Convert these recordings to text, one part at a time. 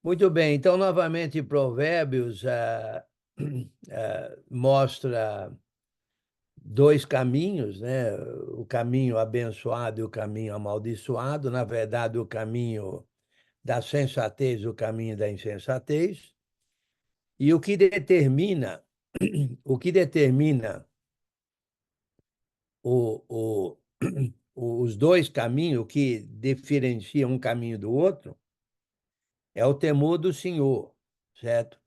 Muito bem, então, novamente, Provérbios mostra dois caminhos, né? O caminho abençoado e o caminho amaldiçoado. Na verdade, o caminho da sensatez e o caminho da insensatez. E o que determina o, o, os dois caminhos, o que diferencia um caminho do outro, é o temor do Senhor, certo?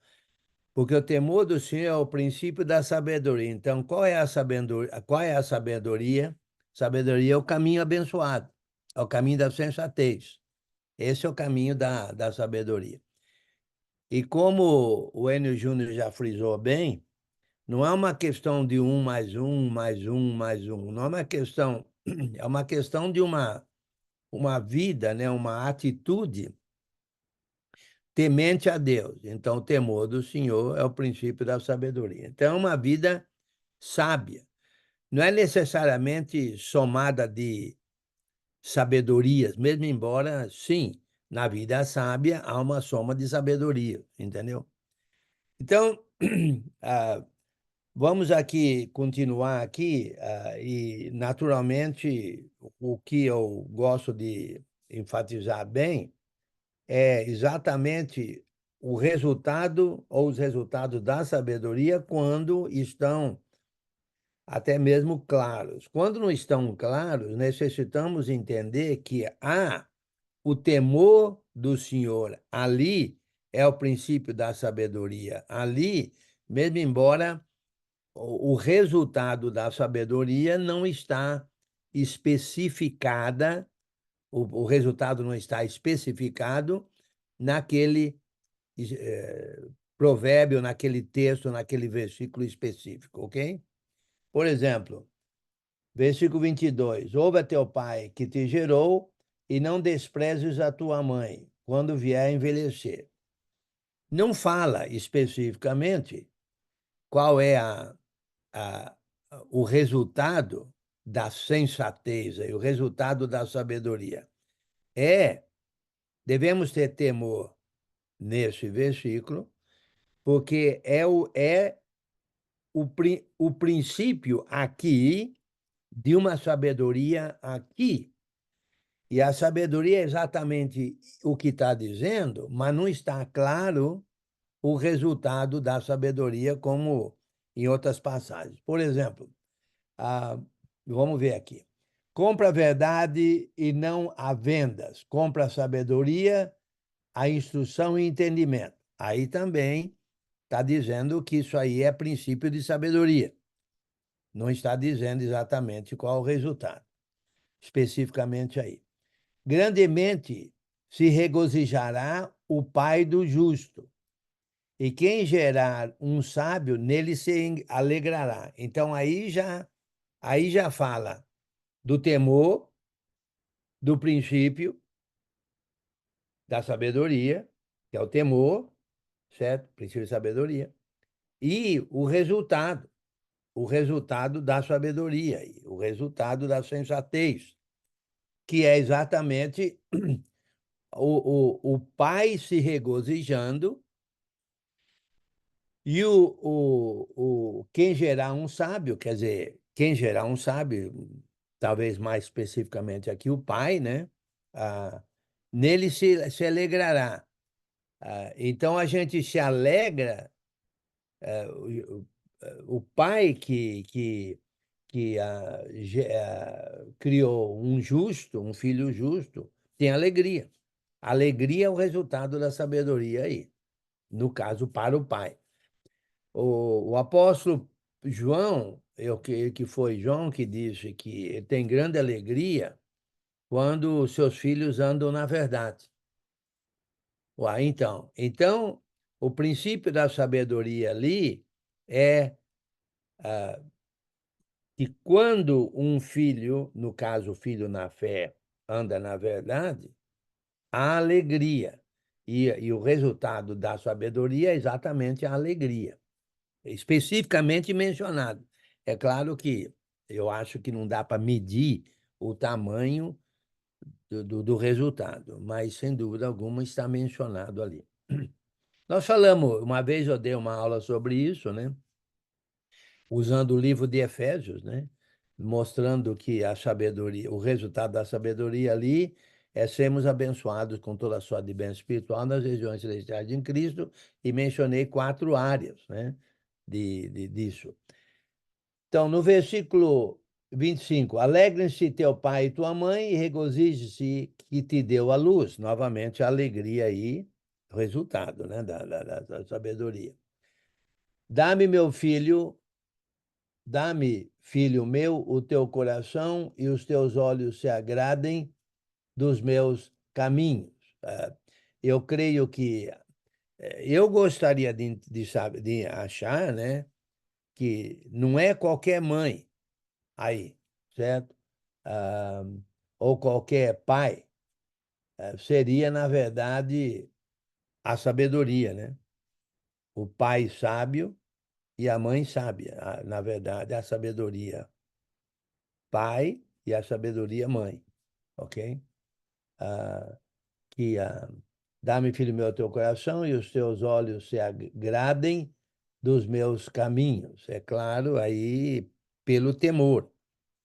Porque o temor do Senhor é o princípio da sabedoria. Então, qual é a sabedoria? Qual é a sabedoria? Sabedoria é o caminho abençoado, é o caminho da sensatez. Esse é o caminho da sabedoria. E como o Enio Júnior já frisou bem, não é uma questão de um mais um, mais um, mais um. Não é uma questão, é uma questão de uma vida, né? Uma atitude temente a Deus. Então, o temor do Senhor é o princípio da sabedoria. Então, é uma vida sábia. Não é necessariamente somada de sabedorias, mesmo embora, sim, na vida sábia há uma soma de sabedoria, entendeu? Então, ah, vamos aqui continuar aqui, e naturalmente o que eu gosto de enfatizar bem é exatamente o resultado ou os resultados da sabedoria quando estão até mesmo claros. Quando não estão claros, necessitamos entender que o temor do Senhor ali é o princípio da sabedoria. Ali, mesmo embora o resultado da sabedoria não está especificada, o resultado não está especificado naquele provérbio, naquele texto, naquele versículo específico, ok? Por exemplo, versículo 22. Ouve a teu pai que te gerou e não desprezes a tua mãe quando vier a envelhecer. Não fala especificamente qual é a, o resultado da sensatez e o resultado da sabedoria. Devemos ter temor nesse versículo, porque o princípio aqui de uma sabedoria aqui. E a sabedoria é exatamente o que está dizendo, mas não está claro o resultado da sabedoria, como em outras passagens. Por exemplo, vamos ver aqui. Compra a verdade e não a vendas. Compra a sabedoria, a instrução e entendimento. Aí também está dizendo que isso aí é princípio de sabedoria. Não está dizendo exatamente qual o resultado, especificamente aí. Grandemente se regozijará o pai do justo, e quem gerar um sábio, nele se alegrará. Então aí já fala do temor, do princípio da sabedoria, que é o temor, certo? Princípio de sabedoria, e o resultado da sabedoria, o resultado da sensatez, que é exatamente o pai se regozijando e quem gerar um sábio, quer dizer, quem gerar um sábio, talvez mais especificamente aqui o pai, né? Ah, nele se alegrará. Então a gente se alegra, o pai que criou um justo, um filho justo, tem alegria. Alegria é o resultado da sabedoria aí, no caso, para o pai. O apóstolo João, que foi João que disse que ele tem grande alegria quando os seus filhos andam na verdade. Então, o princípio da sabedoria ali é que quando um filho, no caso o filho na fé, anda na verdade, há alegria. E o resultado da sabedoria é exatamente a alegria, especificamente mencionado. É claro que eu acho que não dá para medir o tamanho do resultado, mas sem dúvida alguma está mencionado ali. Nós falamos, uma vez eu dei uma aula sobre isso, né? Usando o livro de Efésios, né? Mostrando que a sabedoria, o resultado da sabedoria ali é sermos abençoados com toda a sorte de bem espiritual nas regiões celestiais em Cristo, e mencionei 4 áreas, né? Disso. Então, no versículo 25, alegrem-se teu pai e tua mãe e regozije-se que te deu a luz. Novamente, a alegria aí, resultado, né, da sabedoria. Dá-me, meu filho, dá-me, filho meu, o teu coração e os teus olhos se agradem dos meus caminhos. Eu creio que eu gostaria de achar, né, que não é qualquer mãe aí, certo? Ah, ou qualquer pai, seria, na verdade, a sabedoria, né? O pai sábio e a mãe sábia. Na verdade, a sabedoria pai e a sabedoria mãe, ok? Ah, que dá-me, filho meu, o teu coração e os teus olhos se agradem dos meus caminhos. É claro, aí, pelo temor.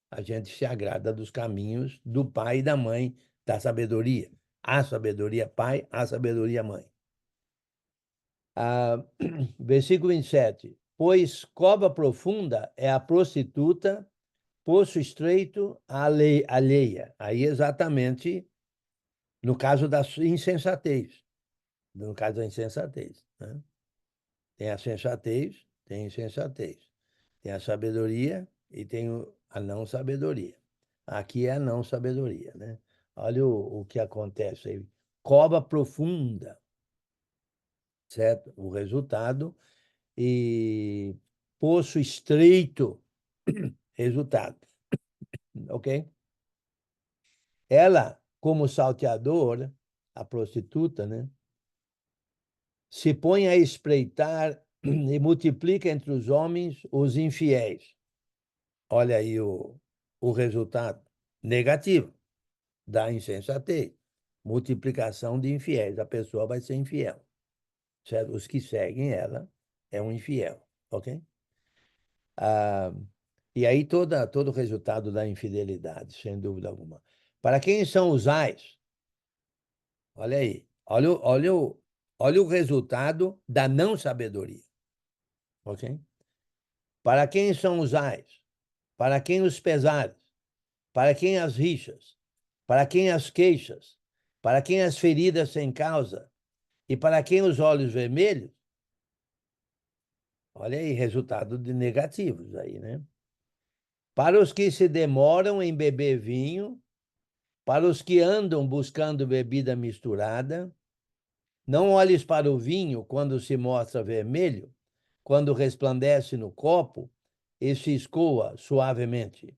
A gente se agrada dos caminhos do pai e da mãe da sabedoria. A sabedoria pai, a sabedoria mãe. Versículo 27. Pois cova profunda é a prostituta, poço estreito a lei alheia. Aí exatamente no caso da insensatez. No caso da insensatez, né? Tem a sensatez, tem a insensatez. Tem a sabedoria e tem a não sabedoria. Aqui é a não sabedoria, né? Olha o que acontece aí. Cova profunda, certo? O resultado. E poço estreito, resultado, ok? Ela, como salteadora, a prostituta, né? Se põe a espreitar e multiplica entre os homens os infiéis. Olha aí o resultado negativo da insensatez. Multiplicação de infiéis. A pessoa vai ser infiel. Certo? Os que seguem ela é um infiel. Ok? Ah, e aí todo o resultado da infidelidade, sem dúvida alguma. Para quem são os ais? Olha aí. Olha o resultado da não sabedoria. Ok? Para quem são os ais? Para quem os pesares? Para quem as rixas? Para quem as queixas? Para quem as feridas sem causa? E para quem os olhos vermelhos? Olha aí, resultado de negativos aí, né? Para os que se demoram em beber vinho, para os que andam buscando bebida misturada, não olhes para o vinho quando se mostra vermelho, quando resplandece no copo e se escoa suavemente,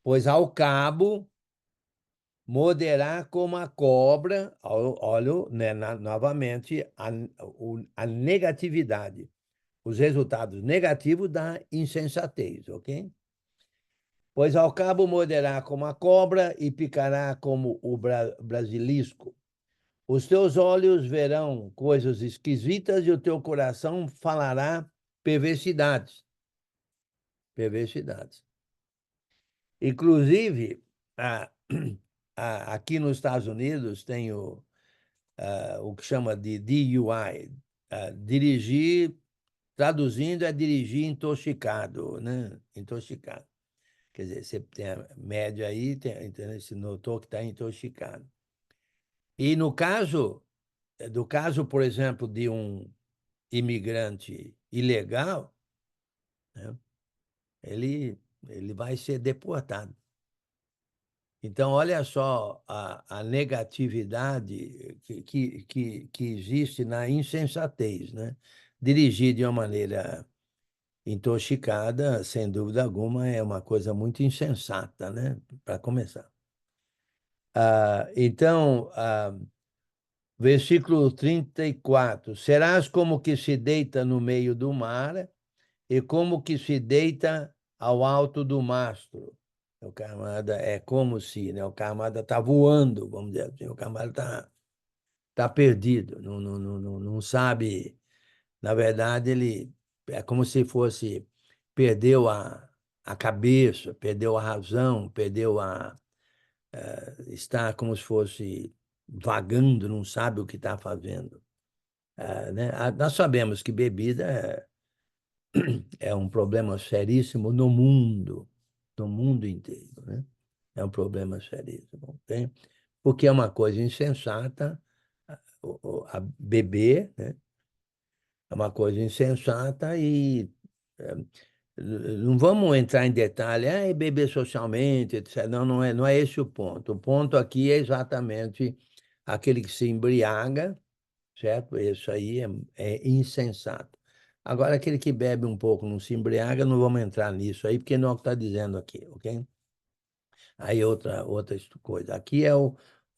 pois ao cabo morderá como a cobra. Olha, né, novamente, a negatividade, os resultados negativos da insensatez, ok? Pois ao cabo morderá como a cobra e picará como o brasilisco. Os teus olhos verão coisas esquisitas e o teu coração falará perversidades. Perversidades. Inclusive, aqui nos Estados Unidos tem o que chama de DUI, dirigir, traduzindo, é dirigir intoxicado, né? Intoxicado. Quer dizer, você tem a média aí, você notou que está intoxicado. E no caso, por exemplo, de um imigrante ilegal, né, ele vai ser deportado. Então, olha só a negatividade que existe na insensatez, né? Dirigir de uma maneira intoxicada, sem dúvida alguma, é uma coisa muito insensata, né? Para começar. Então, versículo 34. Serás como que se deita no meio do mar e como que se deita ao alto do mastro. O camarada é como se, né? O camarada está voando, vamos dizer assim. O camarada está está perdido, não sabe. Na verdade, ele é como se fosse, perdeu a cabeça, perdeu a razão, está como se fosse vagando, não sabe o que está fazendo. Né? Nós sabemos que bebida é um problema seríssimo no mundo inteiro, né? É um problema seríssimo, ok? Porque é uma coisa insensata, a beber, né? É uma coisa insensata e não vamos entrar em detalhe, beber socialmente, etc. Não, não é esse o ponto. O ponto aqui é exatamente aquele que se embriaga, certo? Isso aí é insensato. Agora, aquele que bebe um pouco, não se embriaga, não vamos entrar nisso aí, porque não é o que está dizendo aqui, ok? Aí outra coisa. Aqui é o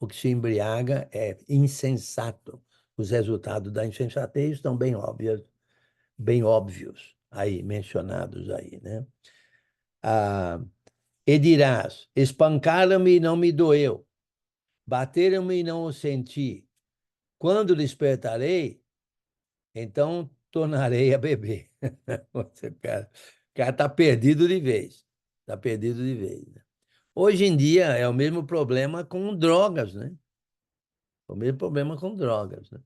que se embriaga é insensato. Os resultados da insensatez estão bem óbvios aí, mencionados aí, né? Ah, e dirás, espancaram-me e não me doeu, bateram-me e não o senti. Quando despertarei, então tornarei a beber. O cara está perdido de vez. Está perdido de vez, né? Hoje em dia é o mesmo problema com drogas, né? O mesmo problema com drogas, né?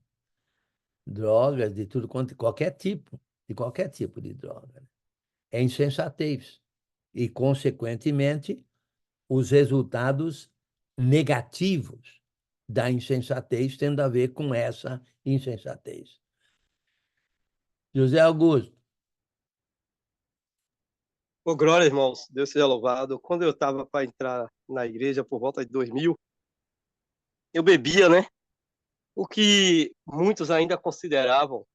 Drogas de tudo quanto, de qualquer tipo de droga, né? É insensatez. E, consequentemente, os resultados negativos da insensatez tendo a ver com essa insensatez. José Augusto. Ô, glória, irmãos, Deus seja louvado. Quando eu estava para entrar na igreja por volta de 2000, eu bebia, né? O que muitos ainda consideravam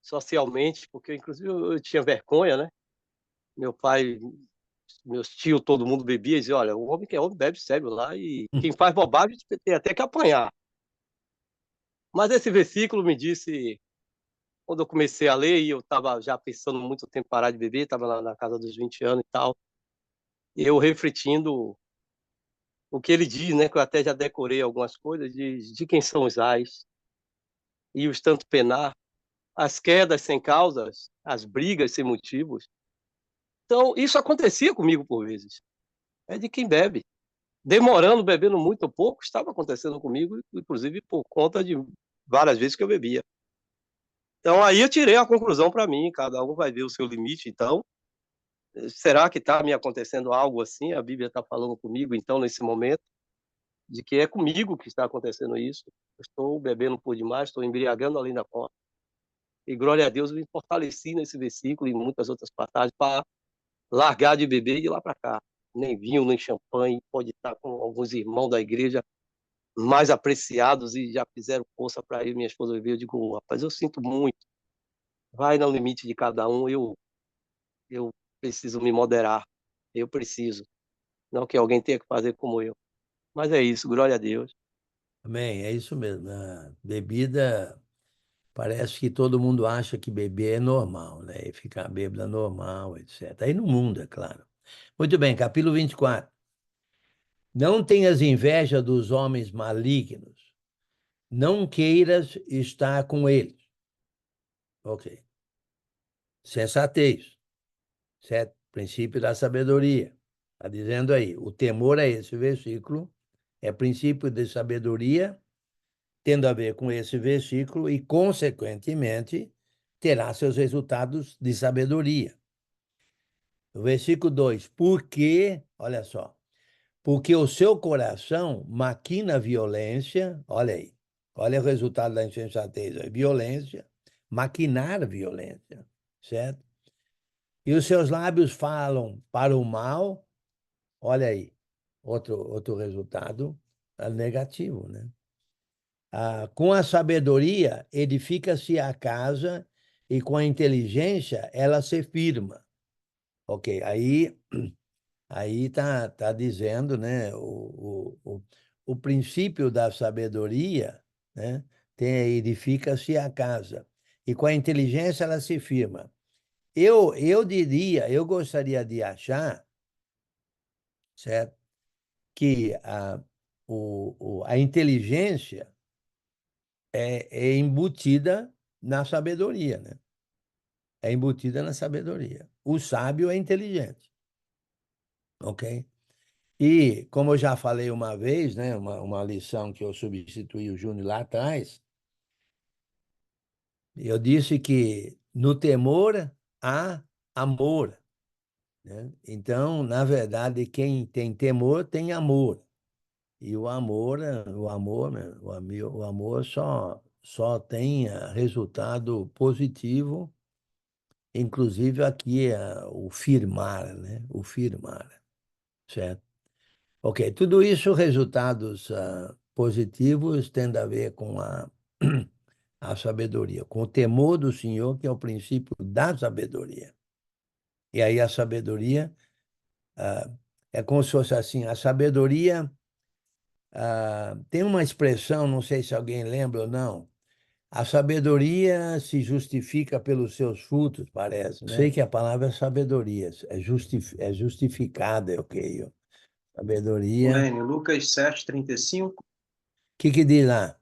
socialmente, porque inclusive eu tinha vergonha, né? Meu pai, meus tios, todo mundo bebia e dizia, olha, o homem que é homem bebe sério lá e quem faz bobagem tem até que apanhar. Mas esse versículo me disse, quando eu comecei a ler, e eu estava já pensando muito tempo em parar de beber, estava na casa dos 20 anos e tal, e eu refletindo o que ele diz, né, que eu até já decorei algumas coisas, de quem são os ais, e os tanto penar, as quedas sem causas, as brigas sem motivos. Então, isso acontecia comigo por vezes. É de quem bebe. Demorando, bebendo muito ou pouco, estava acontecendo comigo, inclusive por conta de várias vezes que eu bebia. Então, aí eu tirei a conclusão para mim, cada um vai ver o seu limite. Então, será que está me acontecendo algo assim? A Bíblia está falando comigo, então, nesse momento, de que é comigo que está acontecendo isso. Eu estou bebendo por demais, estou embriagando além da conta. E glória a Deus, eu me fortaleci nesse versículo e em muitas outras passagens para largar de beber e ir lá para cá. Nem vinho, nem champanhe, pode estar com alguns irmãos da igreja mais apreciados e já fizeram força para ir, minha esposa beber. Eu digo, rapaz, eu sinto muito. Vai no limite de cada um, eu preciso me moderar. Eu preciso. Não que alguém tenha que fazer como eu. Mas é isso, glória a Deus. Amém, é isso mesmo. A bebida, parece que todo mundo acha que beber é normal, né? E ficar bêbado é normal, etc. Aí no mundo, é claro. Muito bem, capítulo 24. Não tenhas inveja dos homens malignos, não queiras estar com eles. Ok. Sensatez, certo? Princípio da sabedoria. Está dizendo aí, o temor a esse versículo é princípio de sabedoria, tendo a ver com esse versículo e, consequentemente, terá seus resultados de sabedoria. O versículo 2, porque, olha só, porque o seu coração maquina violência, olha aí, olha o resultado da insensatez, violência, maquinar violência, certo? E os seus lábios falam para o mal, olha aí, outro resultado negativo, né? Com a sabedoria edifica-se a casa e com a inteligência ela se firma. Ok, aí tá dizendo, né, o princípio da sabedoria, né, edifica-se a casa e com a inteligência ela se firma. Eu gostaria de achar, certo, que a inteligência é embutida na sabedoria, né? É embutida na sabedoria. O sábio é inteligente, ok? E, como eu já falei uma vez, né, uma lição que eu substituí o Júnior lá atrás, eu disse que no temor há amor, né? Então, na verdade, quem tem temor tem amor. E o amor só tem resultado positivo, inclusive aqui o firmar, né? O firmar, certo? Ok, tudo isso, resultados positivos, têm a ver com a sabedoria, com o temor do Senhor, que é o princípio da sabedoria. E aí a sabedoria ah, é como se fosse assim, a sabedoria tem uma expressão, não sei se alguém lembra ou não, a sabedoria se justifica pelos seus frutos, parece, né? Sei que a palavra é sabedoria, é justificada, eu creio. Sabedoria. Lênin, Lucas 7:35. O que diz lá?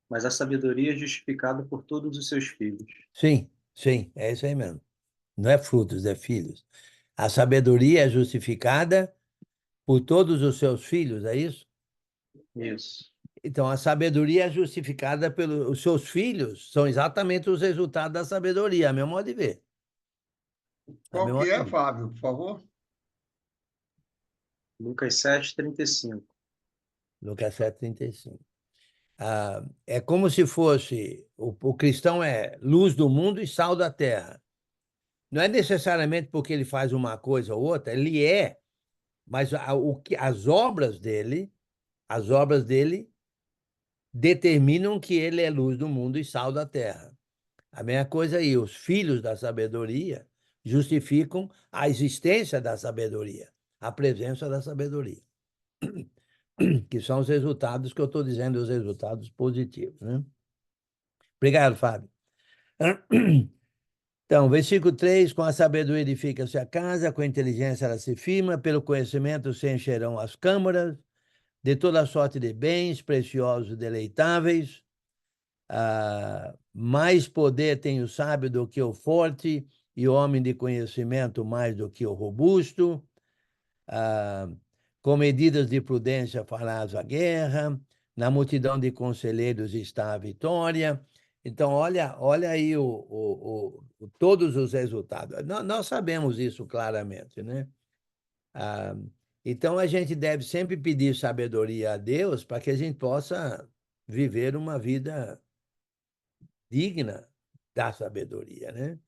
Mas a sabedoria é justificada por todos os seus filhos. Sim, sim, é isso aí mesmo. Não é frutos, é filhos. A sabedoria é justificada por todos os seus filhos, é isso? Isso. Então, a sabedoria é justificada pelos seus filhos, são exatamente os resultados da sabedoria, a meu modo de ver. A Qual meu que modo de é, ver. Fábio, por favor? Lucas 7:35. Lucas 7,35. É como se fosse, o cristão é luz do mundo e sal da terra. Não é necessariamente porque ele faz uma coisa ou outra, ele é, mas as obras dele determinam que ele é luz do mundo e sal da terra. A mesma coisa aí, os filhos da sabedoria justificam a existência da sabedoria, a presença da sabedoria, que são os resultados que eu estou dizendo, os resultados positivos, né? Obrigado, Fábio. Então, versículo 3, com a sabedoria edifica-se a casa, com a inteligência ela se firma, pelo conhecimento se encherão as câmaras, de toda sorte de bens, preciosos e deleitáveis. Mais poder tem o sábio do que o forte, e o homem de conhecimento mais do que o robusto. Com medidas de prudência farás a guerra, na multidão de conselheiros está a vitória. Então, olha aí todos os resultados. Nós sabemos isso claramente, né? Então, a gente deve sempre pedir sabedoria a Deus para que a gente possa viver uma vida digna da sabedoria, né?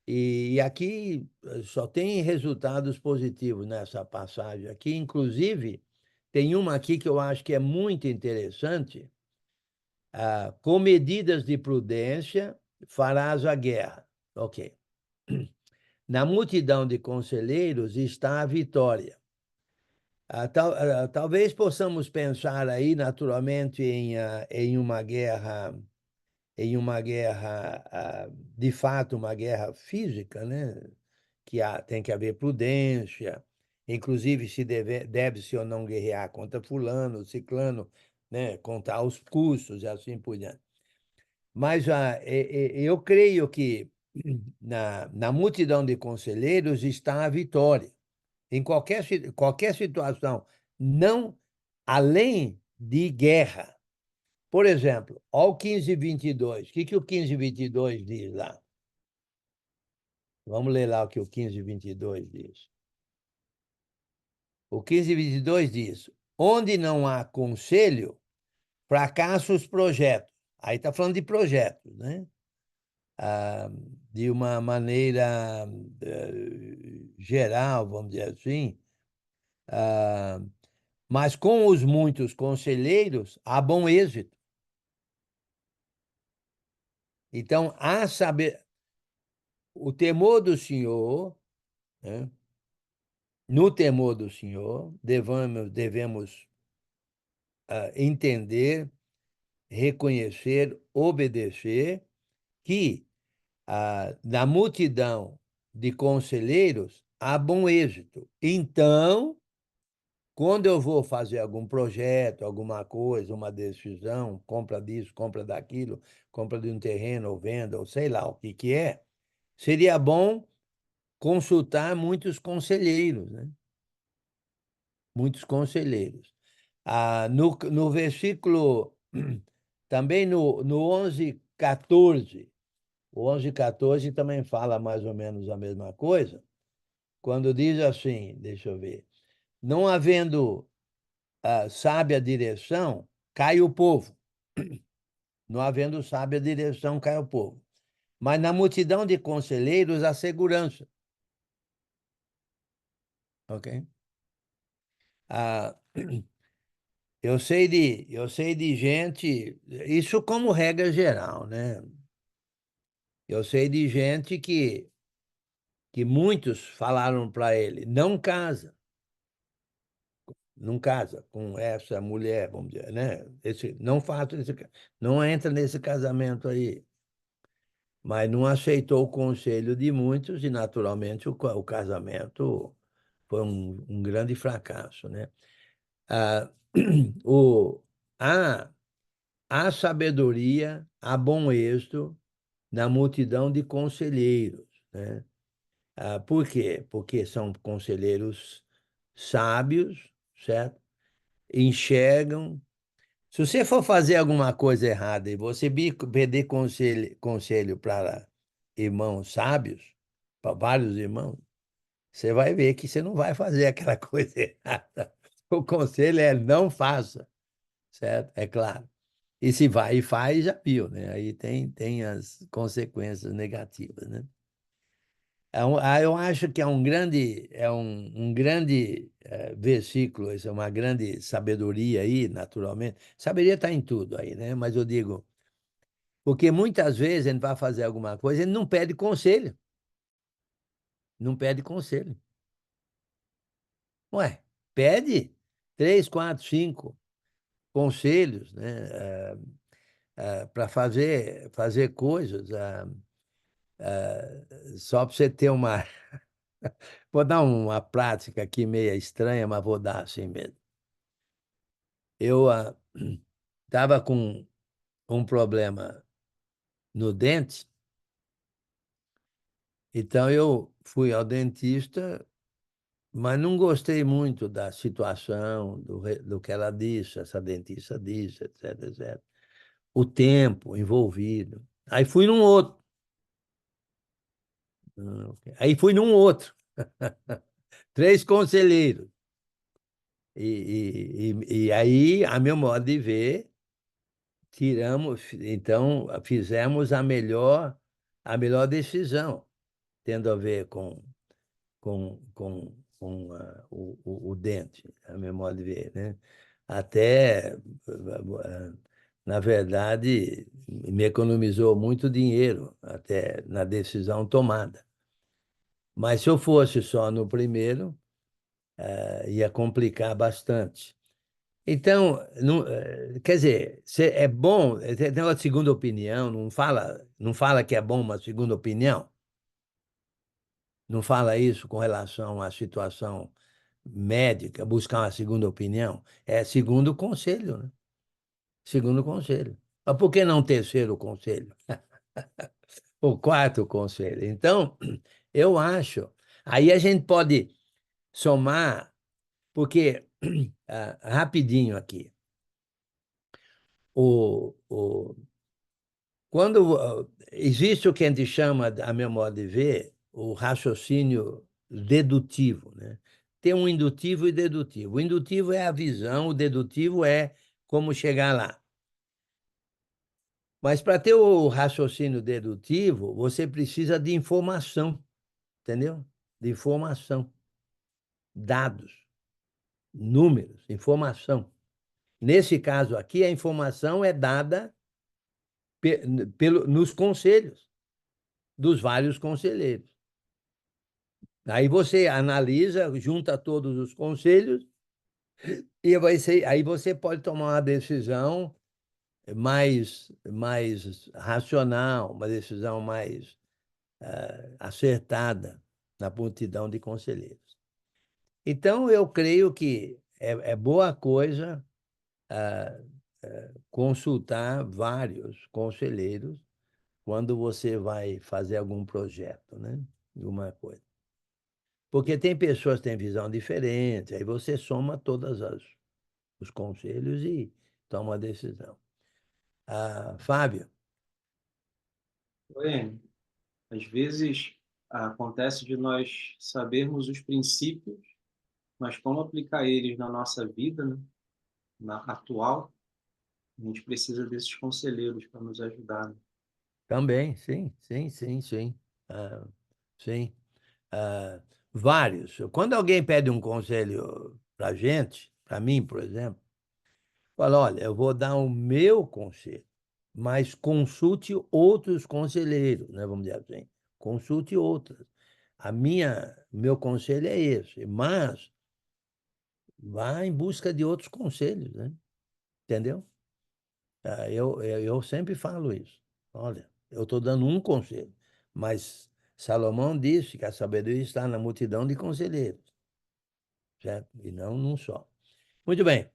E aqui só tem resultados positivos nessa passagem aqui. Inclusive, tem uma aqui que eu acho que é muito interessante. Com medidas de prudência farás a guerra. Ok. Na multidão de conselheiros está a vitória. Talvez possamos pensar aí, naturalmente, em uma guerra, de fato, uma guerra física, né? Que tem que haver prudência, inclusive se deve-se ou não guerrear contra fulano, ciclano, né? Contar os custos e assim por diante. Mas eu creio que na multidão de conselheiros está a vitória. Em qualquer situação, não além de guerra. Por exemplo, olha o 15:22. O que o 15:22 diz lá? Vamos ler lá o que o 15:22 diz. O 15:22 diz: onde não há conselho, fracassam os projetos. Aí está falando de projetos, né? De uma maneira geral, vamos dizer assim. Mas com os muitos conselheiros, há bom êxito. Então, o temor do Senhor, né? No temor do Senhor, devemos entender, reconhecer, obedecer, que na multidão de conselheiros há bom êxito. Então, quando eu vou fazer algum projeto, alguma coisa, uma decisão, compra disso, compra daquilo, compra de um terreno ou venda, ou sei lá o que que é, seria bom consultar muitos conselheiros, né? Muitos conselheiros. No versículo, também no 11:14, o 11:14 também fala mais ou menos a mesma coisa, quando diz assim, deixa eu ver, não havendo sábia direção, cai o povo. Não havendo sábia direção, cai o povo. Mas na multidão de conselheiros há segurança. Ok? Ah, eu sei de gente, isso como regra geral, né? Eu sei de gente que muitos falaram para ele, não casa com essa mulher, vamos dizer, né? Não faça não entra nesse casamento aí. Mas não aceitou o conselho de muitos e, naturalmente, o casamento foi um grande fracasso, né? Ah, o, há, há sabedoria, há bom êxito na multidão de conselheiros, né? Por quê? Porque são conselheiros sábios, certo? Enxergam. Se você for fazer alguma coisa errada e você pedir conselho para irmãos sábios, para vários irmãos, você vai ver que você não vai fazer aquela coisa errada. O conselho é não faça, certo? É claro. E se vai e faz, já viu, né? Aí tem as consequências negativas, né? Eu acho que é um grande versículo, isso é uma grande sabedoria aí, naturalmente. Sabedoria está em tudo aí, né? Mas eu digo, porque muitas vezes a gente vai fazer alguma coisa, ele não pede conselho. Não pede conselho. Ué, pede 3, 4, 5 conselhos, né? Para fazer coisas. Só para você ter uma. Vou dar uma prática aqui meia estranha, mas vou dar assim mesmo. Eu estava com um problema no dente, então eu fui ao dentista, mas não gostei muito da situação, do que ela disse, essa dentista disse, etc, etc. O tempo envolvido. Aí fui num outro. Aí fui num outro. 3 conselheiros. E aí, a meu modo de ver, então, fizemos a melhor decisão, tendo a ver com o dente, a meu modo de ver, né? Até, na verdade, me economizou muito dinheiro, até na decisão tomada. Mas se eu fosse só no primeiro, ia complicar bastante. Então, quer dizer, é bom, tem uma segunda opinião, não fala que é bom uma segunda opinião, não fala isso com relação à situação médica, buscar uma segunda opinião, é segundo conselho, né? Segundo conselho. Mas por que não terceiro conselho? O quarto conselho. Então, eu acho, aí a gente pode somar, porque, rapidinho aqui, o, quando existe o que a gente chama, a meu modo de ver, o raciocínio dedutivo, né? Tem um indutivo e dedutivo. O indutivo é a visão, o dedutivo é como chegar lá. Mas para ter o raciocínio dedutivo, você precisa de informação, entendeu? De informação, dados, números, informação. Nesse caso aqui, a informação é dada nos conselhos dos vários conselheiros. Aí você analisa, junta todos os conselhos e aí você pode tomar uma decisão mais racional, uma decisão mais acertada na multidão de conselheiros. Então, eu creio que é boa coisa consultar vários conselheiros quando você vai fazer algum projeto, né? Alguma coisa. Porque tem pessoas que têm visão diferente, aí você soma todos os conselhos e toma uma decisão. Fábio, Oi, às vezes acontece de nós sabermos os princípios, mas como aplicar eles na nossa vida, né, na atual, a gente precisa desses conselheiros para nos ajudar, né? também, sim, sim, sim, sim. Ah, sim. Ah, vários. Quando alguém pede um conselho para gente, para mim, por exemplo, fala, olha, eu vou dar o meu conselho, mas consulte outros conselheiros, né? Vamos dizer assim. Consulte outros. Meu conselho é esse, mas vá em busca de outros conselhos, né? Entendeu? Eu sempre falo isso. Olha, eu estou dando um conselho, mas Salomão disse que a sabedoria está na multidão de conselheiros, certo? E não num só. Muito bem.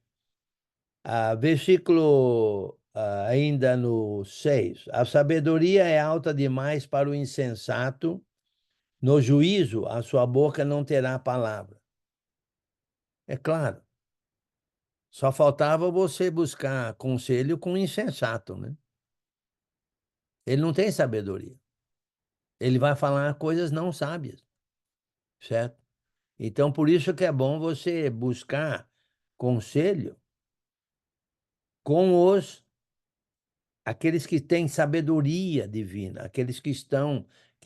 Versículo ainda no 6. A sabedoria é alta demais para o insensato, no juízo a sua boca não terá palavra. É claro, só faltava você buscar conselho com o insensato, né? Ele não tem sabedoria. Ele vai falar coisas não sábias, certo? Então, por isso que é bom você buscar conselho com aqueles que têm sabedoria divina, aqueles que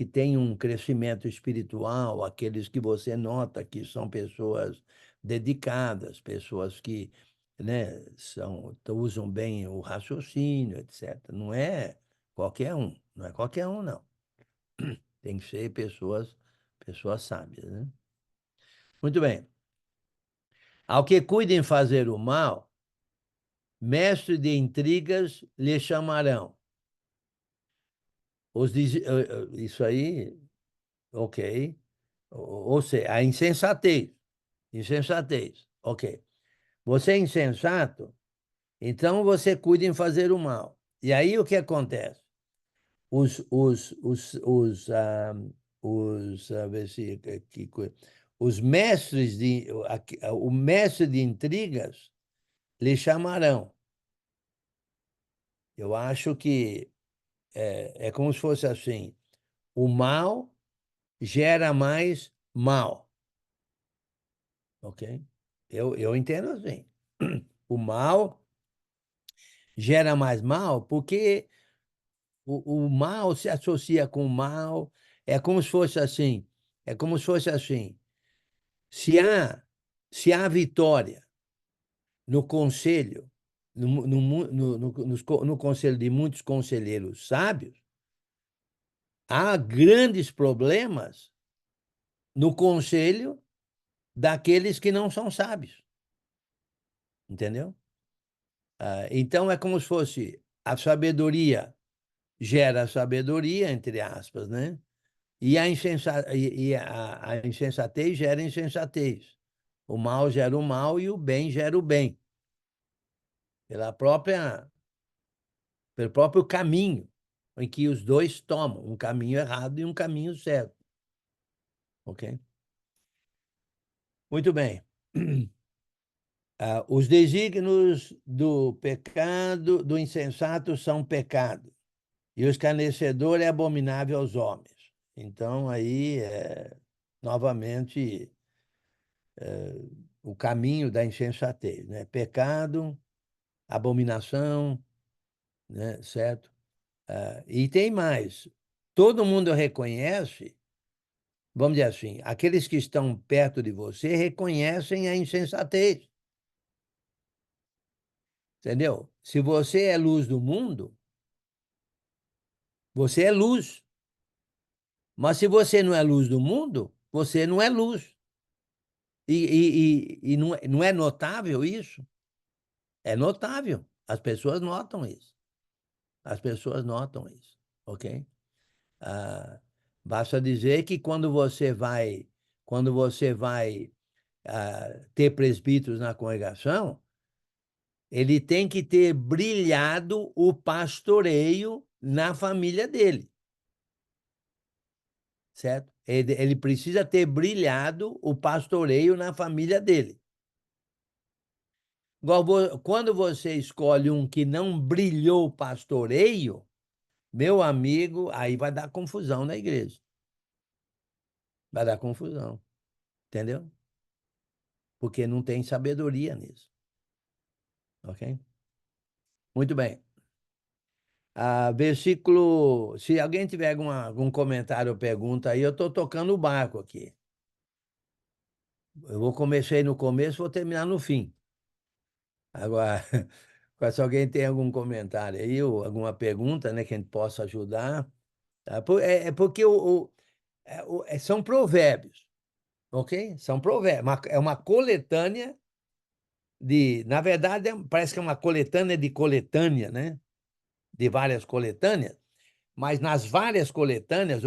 têm um crescimento espiritual, aqueles que você nota que são pessoas dedicadas, pessoas que, né, usam bem o raciocínio, etc. Não é qualquer um, não é qualquer um, não. Tem que ser pessoas sábias, né? Muito bem. Ao que cuide em fazer o mal, mestre de intrigas lhe chamarão. Isso aí, ok. Ou seja, a insensatez. Insensatez, ok. Você é insensato, então você cuida em fazer o mal. E aí o que acontece? Os, os, os, os, ah, ver se, os mestres o mestre de intrigas lhe chamarão. Eu acho que é como se fosse assim: o mal gera mais mal, ok? Eu entendo assim. O mal gera mais mal porque o mal se associa com o mal. É como se fosse assim. É como se fosse assim. Se há, se há vitória no conselho, no conselho de muitos conselheiros sábios, há grandes problemas no conselho daqueles que não são sábios, entendeu? Então é como se fosse a sabedoria gera sabedoria, entre aspas, né? E a insensatez gera insensatez. O mal gera o mal e o bem gera o bem. Pelo próprio caminho em que os dois tomam, um caminho errado e um caminho certo. Ok? Muito bem. Os desígnios do pecado, do insensato, são pecado, e o escarnecedor é abominável aos homens. Então, aí, novamente, o caminho da insensatez, né? Pecado, abominação, né? Certo? E tem mais. Todo mundo reconhece, vamos dizer assim, aqueles que estão perto de você reconhecem a insensatez. Entendeu? Se você é luz do mundo, você é luz. Mas se você não é luz do mundo, você não é luz. E não é notável isso? É notável. As pessoas notam isso. As pessoas notam isso, ok? Ah, basta dizer que quando você vai ter presbíteros na congregação, ele tem que ter brilhado o pastoreio na família dele. Certo? Ele precisa ter brilhado o pastoreio na família dele. Quando você escolhe um que não brilhou o pastoreio, meu amigo, aí vai dar confusão na igreja. Vai dar confusão. Entendeu? Porque não tem sabedoria nisso. Ok? Muito bem. Versículo. Se alguém tiver algum comentário ou pergunta aí, eu estou tocando o barco aqui. Eu comecei no começo, vou terminar no fim. Agora, se alguém tem algum comentário aí, ou alguma pergunta, né, que a gente possa ajudar. Tá? É porque são provérbios, ok? São provérbios. É uma coletânea de. Na verdade, parece que é uma coletânea de coletânea, né? De várias coletâneas, mas nas várias coletâneas,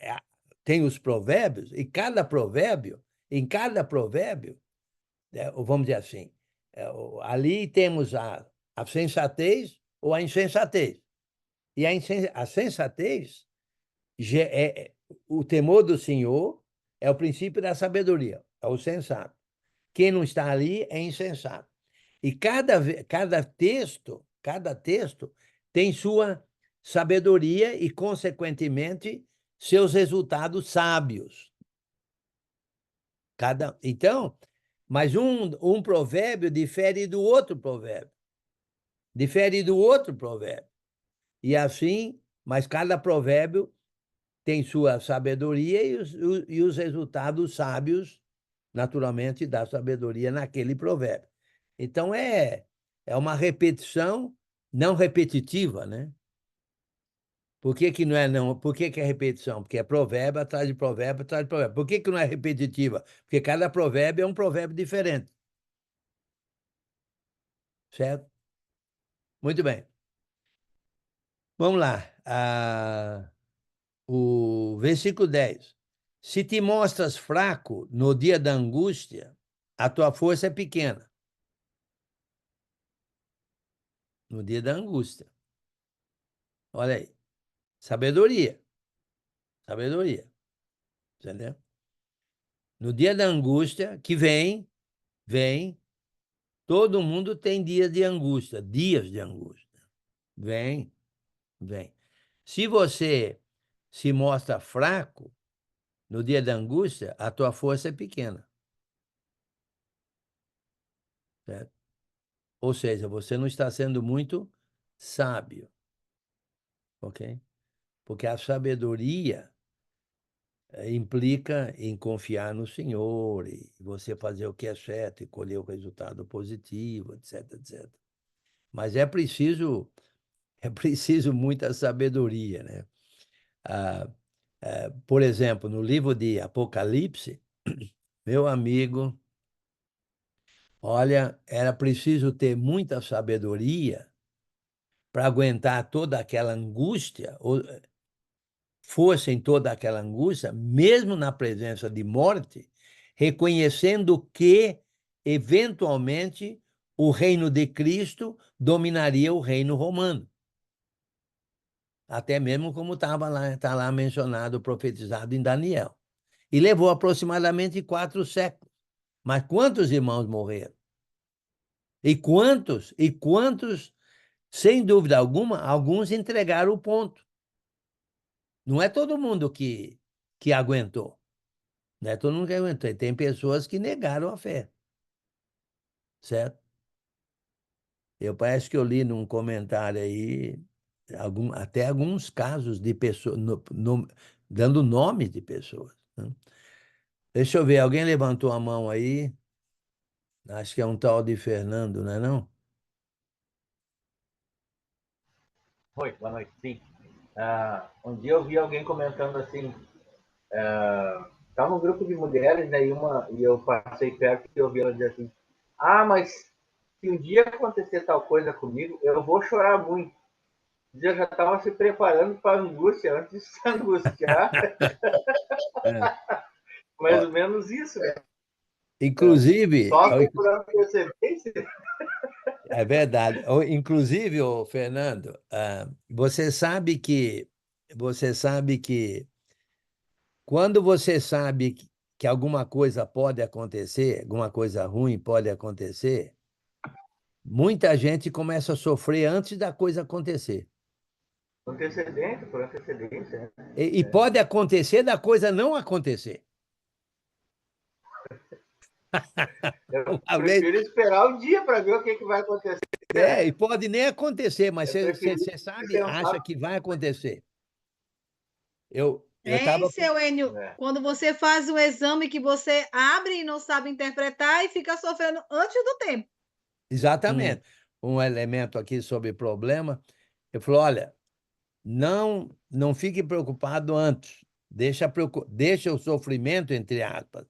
é, tem os provérbios, e em cada provérbio, vamos dizer assim, ali temos a sensatez ou a insensatez. E a sensatez, o temor do Senhor é o princípio da sabedoria, é o sensato. Quem não está ali é insensato. E cada texto tem sua sabedoria e, consequentemente, seus resultados sábios. Então, mas um provérbio difere do outro provérbio. Difere do outro provérbio. E assim, mas cada provérbio tem sua sabedoria e os resultados sábios, naturalmente, da sabedoria naquele provérbio. Então, é uma repetição não repetitiva, né? Por que não é não? Por que é repetição? Porque é provérbio atrás de provérbio atrás de provérbio. Por que não é repetitiva? Porque cada provérbio é um provérbio diferente. Certo? Muito bem. Vamos lá. O versículo 10. Se te mostras fraco no dia da angústia, a tua força é pequena. No dia da angústia. Olha aí. Sabedoria. Sabedoria. Entendeu? No dia da angústia, que vem, todo mundo tem dias de angústia. Vem. Se você se mostra fraco no dia da angústia, a tua força é pequena. Certo? Ou seja, você não está sendo muito sábio. Ok? Porque a sabedoria implica em confiar no Senhor e você fazer o que é certo e colher o resultado positivo, etc, etc. Mas é preciso muita sabedoria, né? Por exemplo, no livro de Apocalipse, meu amigo, olha, era preciso ter muita sabedoria para aguentar toda aquela angústia, fossem toda aquela angústia, mesmo na presença de morte, reconhecendo que, eventualmente, o reino de Cristo dominaria o reino romano. Até mesmo como está lá mencionado, profetizado em Daniel. E levou aproximadamente 4 séculos. Mas quantos irmãos morreram? E quantos, sem dúvida alguma, alguns entregaram o ponto. Não é todo mundo que aguentou. Não é todo mundo que aguentou. Tem pessoas que negaram a fé. Certo? Parece que eu li num comentário aí até alguns casos de pessoas, dando nomes de pessoas. Né? Deixa eu ver, alguém levantou a mão aí? Acho que é um tal de Fernando, não é não? Oi, boa noite. Sim. Um dia eu vi alguém comentando assim, estava um grupo de mulheres, né, e eu passei perto e ouvi ela dizer assim, mas se um dia acontecer tal coisa comigo, eu vou chorar muito. Eu já estava se preparando para a angústia, antes de se angustiar. É. Mais ou menos isso, né? Inclusive, Sofre por antecedência? é verdade. Inclusive, ô, Fernando, você sabe que quando você sabe que alguma coisa pode acontecer, alguma coisa ruim pode acontecer, muita gente começa a sofrer antes da coisa acontecer. Antecedência, por antecedência. Né? E pode acontecer da coisa não acontecer. Eu Uma vez, prefiro esperar o dia para ver o que vai acontecer. e pode nem acontecer, mas Eu prefiro você sabe, acha pensar. que vai acontecer. Eu Hein, estava. seu Enio? É. Quando você faz o exame que você abre e não sabe interpretar e fica sofrendo antes do tempo. Exatamente. Um elemento aqui sobre problema. Eu falou: olha, não fique preocupado antes. Deixa o sofrimento, entre aspas,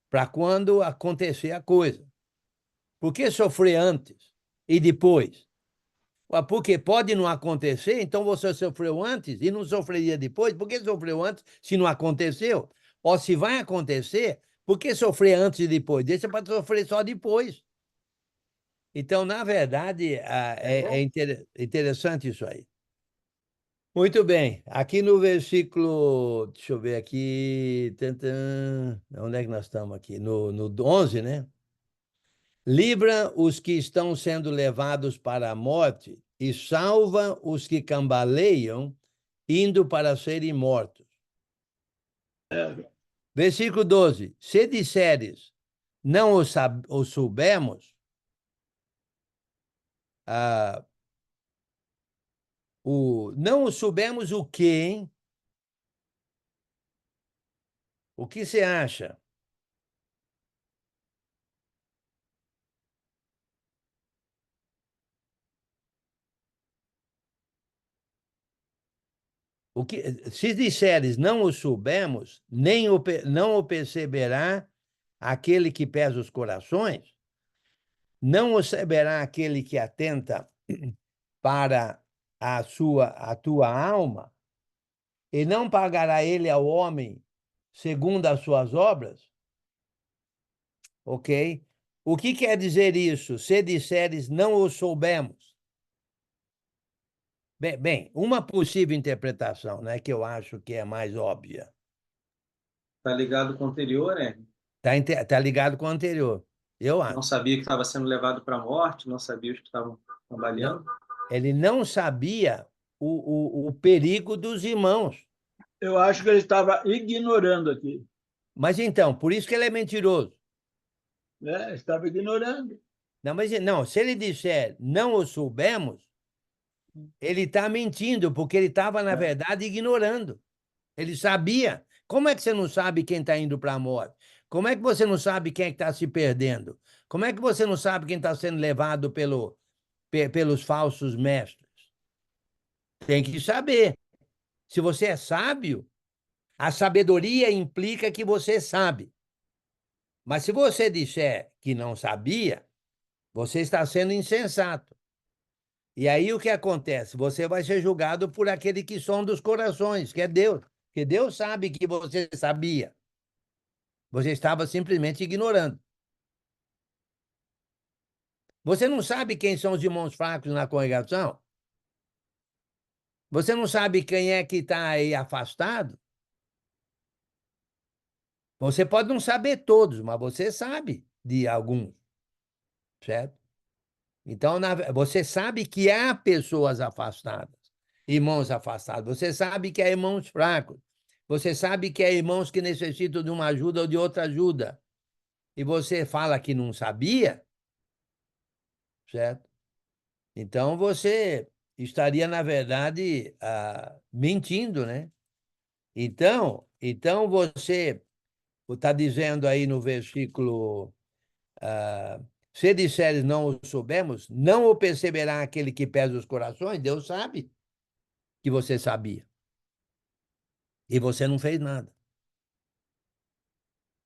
para quando acontecer a coisa. Por que sofrer antes e depois? Porque pode não acontecer, então você sofreu antes e não sofreria depois. Por que sofreu antes se não aconteceu? Ou se vai acontecer, por que sofrer antes e depois? Deixa para sofrer só depois. Então, na verdade, é interessante isso aí. Muito bem. Aqui no versículo, deixa eu ver aqui, onde é que nós estamos aqui? No 11, né? Livra os que estão sendo levados para a morte e salva os que cambaleiam, indo para serem mortos. Versículo 12. Se disseres, não o soubemos, não o soubemos o quê, hein? O que você acha? Se disseres não o soubemos, não o perceberá aquele que pesa os corações, não o saberá aquele que atenta para a tua alma, e não pagará ele ao homem segundo as suas obras? Ok? O que quer dizer isso? Se disseres não o soubemos. Bem, uma possível interpretação, né, que eu acho que é mais óbvia. Está ligado com o anterior, é? Tá ligado com o anterior, eu Não acho. sabia que estava sendo levado para a morte, não sabia os que estavam Não, trabalhando. ele não sabia o perigo dos irmãos. Eu acho que ele estava ignorando aqui. Mas então, por isso que ele é mentiroso. Né? Estava ignorando. Não, mas não, se ele disser não o soubemos, ele está mentindo, porque ele estava, na verdade, ignorando. Ele sabia. Como é que você não sabe quem está indo para a morte? Como é que você não sabe quem é que está se perdendo? Como é que você não sabe quem está sendo levado pelos falsos mestres? Tem que saber. Se você é sábio, a sabedoria implica que você sabe. Mas se você disser que não sabia, você está sendo insensato. E aí o que acontece? Você vai ser julgado por aquele que sonda os corações, que é Deus. Porque Deus sabe que você sabia. Você estava simplesmente ignorando. Você não sabe quem são os irmãos fracos na congregação? Você não sabe quem é que está aí afastado? Você pode não saber todos, mas você sabe de alguns, certo? Então, você sabe que há pessoas afastadas, irmãos afastados. Você sabe que há irmãos fracos. Você sabe que há irmãos que necessitam de uma ajuda ou de outra ajuda. E você fala que não sabia, certo? Então, você estaria, na verdade, mentindo, né? Então você está dizendo aí no versículo, se disseres não o soubemos, não o perceberá aquele que pesa os corações? Deus sabe que você sabia. E você não fez nada.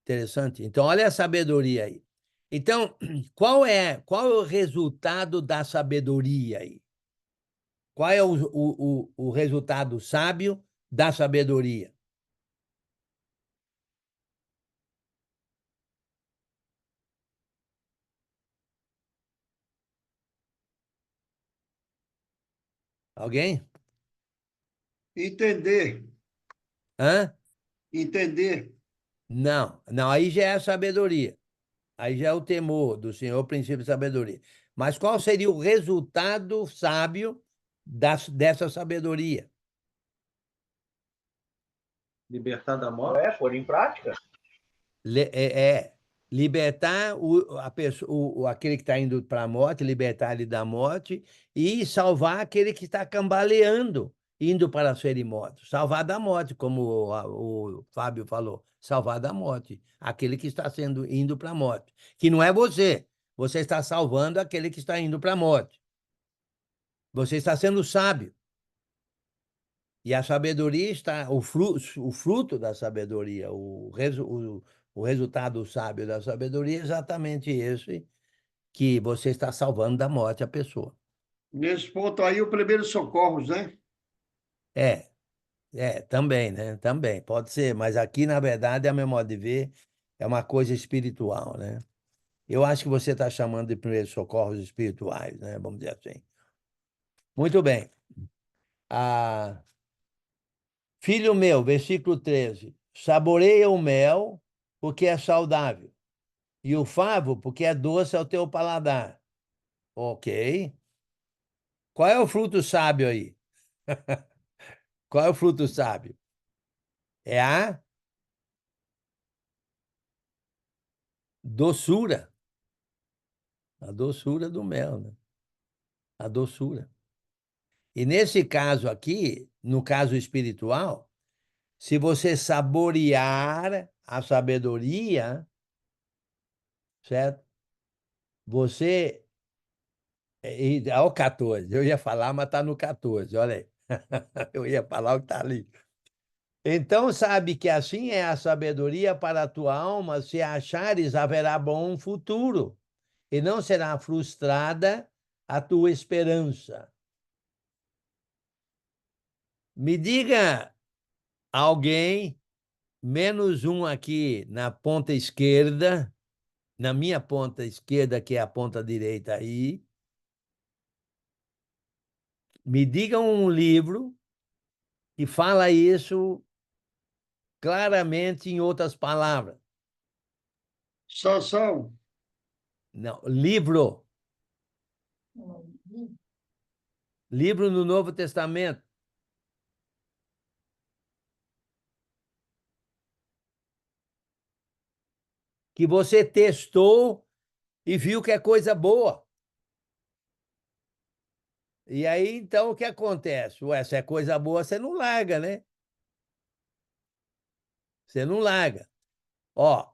Interessante. Então, olha a sabedoria aí. Então, qual é o resultado da sabedoria aí? Qual é o resultado sábio da sabedoria? Alguém? Entender. Hã? Entender. Não, não, aí já é a sabedoria. Aí já é o temor do Senhor, o princípio de sabedoria. Mas qual seria o resultado sábio dessa sabedoria? Libertar da morte? Pôr em prática. Libertar a pessoa, aquele que está indo para a morte, libertar ele da morte e salvar aquele que está cambaleando, indo para ser morto. Salvar da morte, como o Fábio falou, salvar da morte, aquele que está indo para a morte, que não é você. Você está salvando aquele que está indo para a morte. Você está sendo sábio. E a sabedoria está, o fruto da sabedoria, o resultado sábio da sabedoria é exatamente esse, que você está salvando da morte a pessoa. Nesse ponto aí, o primeiro socorros, né? Também, né? Também, pode ser, mas aqui, na verdade, a meu modo de ver, é uma coisa espiritual, né? Eu acho que você está chamando de primeiros socorros espirituais, né? Vamos dizer assim. Muito bem. Filho meu, versículo 13, saboreia o mel, porque é saudável, e o favo, porque é doce ao teu paladar. Ok. Qual é o fruto sábio aí? Qual é o fruto sábio? É a doçura. A doçura do mel, né? A doçura. E nesse caso aqui, no caso espiritual, se você saborear a sabedoria, certo? Você. Olha o 14, eu ia falar, mas está no 14, olha aí. Eu ia falar o que está ali. Então, sabe que assim é a sabedoria para a tua alma, se a achares, haverá bom futuro, e não será frustrada a tua esperança. Me diga alguém, menos um aqui na ponta esquerda, na minha ponta esquerda, que é a ponta direita aí, me diga um livro que fala isso claramente em outras palavras. Sansão. Não, livro. Livro no Novo Testamento. Que você testou e viu que é coisa boa. E aí, então, o que acontece? Ué, se é coisa boa, você não larga, né? Você não larga. Ó,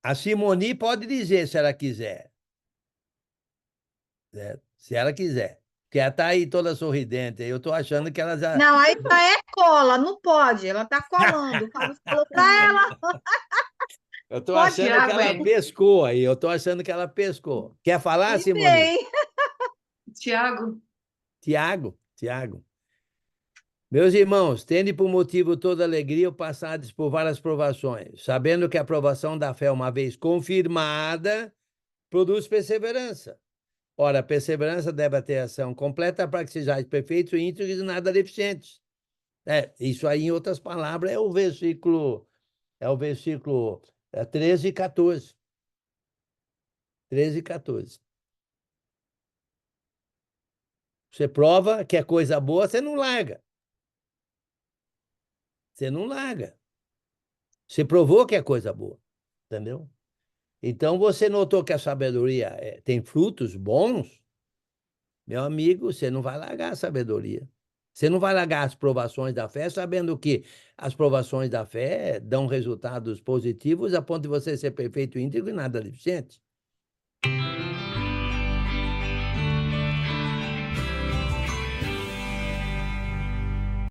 a Simone pode dizer se ela quiser. Certo? Se ela quiser. Porque ela está aí toda sorridente. Eu estou achando que ela já... Não, aí tá cola, não pode. Ela tá colando. O Fábio falou para ela. Eu estou Pode achando tirar, que ela Gwen. pescou aí. Eu estou achando que ela pescou. Quer falar, E Simone? bem. Tiago, Tiago. Meus irmãos, tende por motivo toda alegria o passardes por várias provações, sabendo que a provação da fé, uma vez confirmada, produz perseverança. Ora, a perseverança deve ter ação completa para que sejais perfeitos e íntegros e nada deficientes. Isso aí, em outras palavras, é o versículo 13 e 14. 13 e 14. Você prova que é coisa boa, você não larga. Você não larga. Você provou que é coisa boa, entendeu? Então, você notou que a sabedoria tem frutos bons? Meu amigo, você não vai largar a sabedoria. Você não vai largar as provações da fé, sabendo que as provações da fé dão resultados positivos a ponto de você ser perfeito, íntegro e nada deficiente.